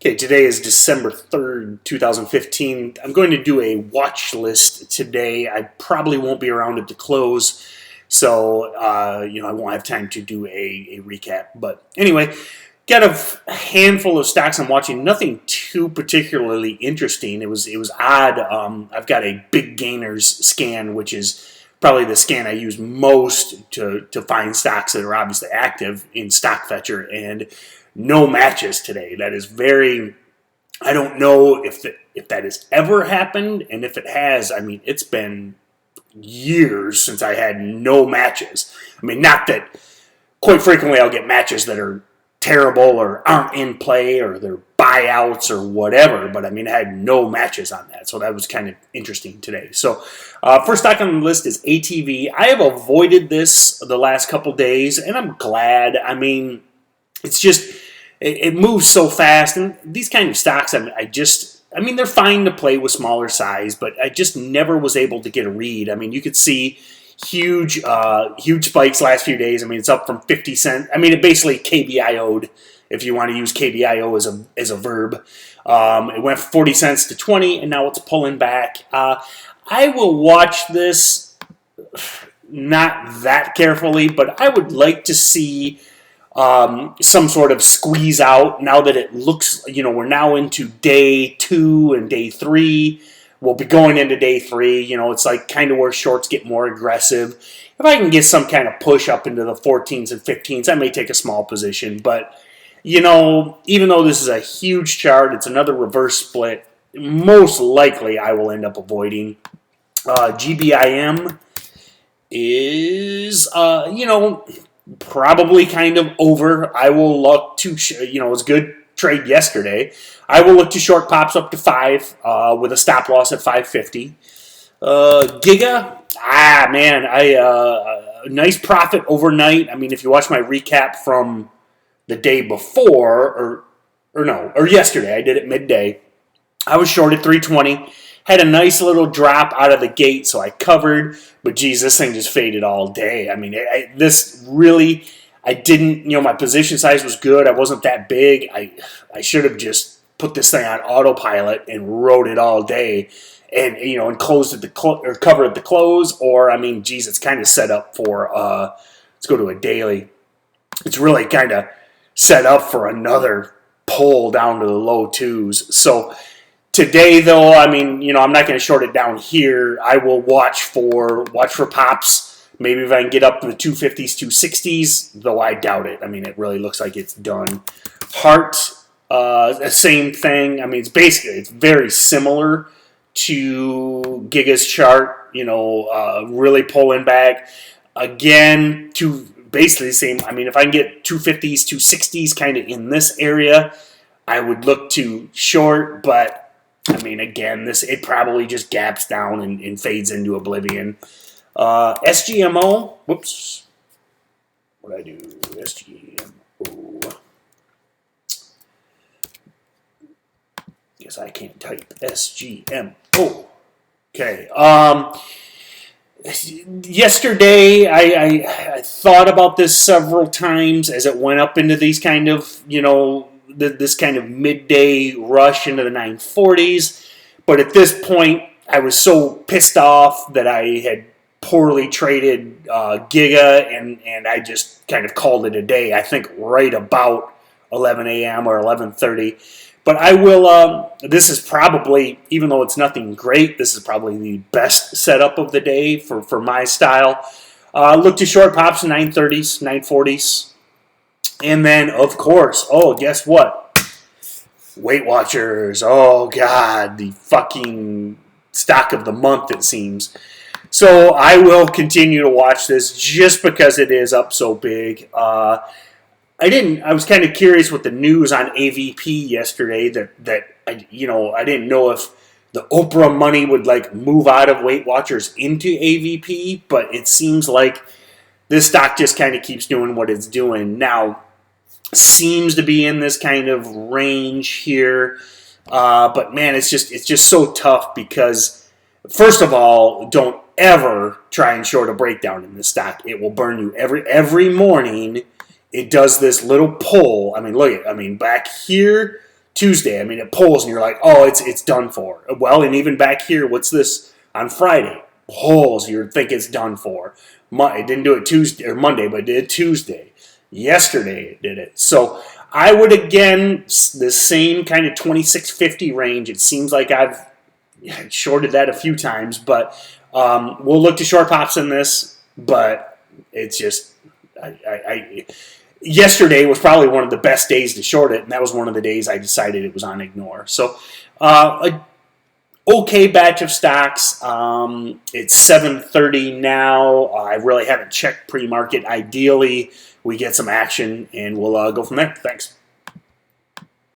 Okay, today is December 3rd, 2015. I'm going to do a watch list today. I probably won't be around at the close, so I won't have time to do a recap. But anyway, got a handful of stocks I'm watching. Nothing too particularly interesting. It was odd. I've got a big gainers scan, which is probably the scan I use most to find stocks that are obviously active in StockFetcher, and no matches today. That is very, I don't know if that has ever happened, and if it has, I mean, it's been years since I had no matches. I mean, not that, quite frequently I'll get matches that are terrible or aren't in play or they're buyouts or whatever, but I mean, I had no matches on that, so that was kind of interesting today. So first stock on the list is ATV. I have avoided this the last couple days, and I'm glad. I mean, it's just, it moves so fast, and these kind of stocks, I mean, they're fine to play with smaller size, but I just never was able to get a read. I mean, you could see huge spikes last few days. I mean, it's up from 50 cents. I mean, it basically KBIO'd, if you want to use KBIO as a verb. It went from 40 cents to 20, and now it's pulling back. I will watch this not that carefully, but I would like to see some sort of squeeze out now that it looks, we're now into day 2 and day 3. We'll be going into day 3. It's like kind of where shorts get more aggressive. If I can get some kind of push up into the 14s and 15s, I may take a small position. But, even though this is a huge chart, it's another reverse split, most likely I will end up avoiding. GBIM is, probably kind of over. I will look to, it was a good trade yesterday. I will look to short pops up to 5 with a stop loss at 550. GIGA, nice profit overnight. I mean, if you watch my recap from the day before, or yesterday, I did it midday. I was short at 320. Had a nice little drop out of the gate, so I covered. But geez, this thing just faded all day. I mean, I didn't, my position size was good. I wasn't that big. I should have just put this thing on autopilot and rode it all day, and and closed at or cover at the close. Or I mean, geez, it's kind of set up for. Let's go to a daily. It's really kind of set up for another pull down to the low 2s. So today, though, I mean, I'm not going to short it down here. I will watch for pops. Maybe if I can get up to the 250s, 260s, though I doubt it. I mean, it really looks like it's done. HART, same thing. I mean, it's very similar to Giga's chart, really pulling back. Again, to basically the same. I mean, if I can get 250s, 260s kind of in this area, I would look to short, but I mean, again, it probably just gaps down and fades into oblivion. SGMO, whoops, what did I do? SGMO. Guess I can't type SGMO. Okay. Yesterday, I thought about this several times as it went up into these kind of, this kind of midday rush into the 940s. But at this point, I was so pissed off that I had poorly traded Giga, and I just kind of called it a day. I think right about 11 a.m. or 11:30. But I will, this is probably, even though it's nothing great, this is probably the best setup of the day for my style. Look to short pops 930s, 940s. And then, of course, guess what? Weight Watchers. Oh, God, the fucking stock of the month, it seems. So I will continue to watch this just because it is up so big. I was kind of curious with the news on AVP yesterday that I didn't know if the Oprah money would move out of Weight Watchers into AVP, but it seems like this stock just kind of keeps doing what it's doing. Now, seems to be in this kind of range here, but man, it's just so tough because, first of all, don't ever try and short a breakdown in this stock. It will burn you every morning. It does this little pull. I mean, look at, back here Tuesday. I mean, it pulls and you're like, oh, it's done for. Well, and even back here, what's this on Friday? Pulls, you think it's done for. It didn't do it Tuesday or Monday, but it did Tuesday. Yesterday it did it. So I would, again, the same kind of 2650 range. It seems like I've shorted that a few times, but we'll look to short pops in this. But it's just, yesterday was probably one of the best days to short it, and that was one of the days I decided it was on ignore. So a okay batch of stocks. It's 7:30 now. I really haven't checked pre-market. Ideally, we get some action, and we'll go from there. Thanks.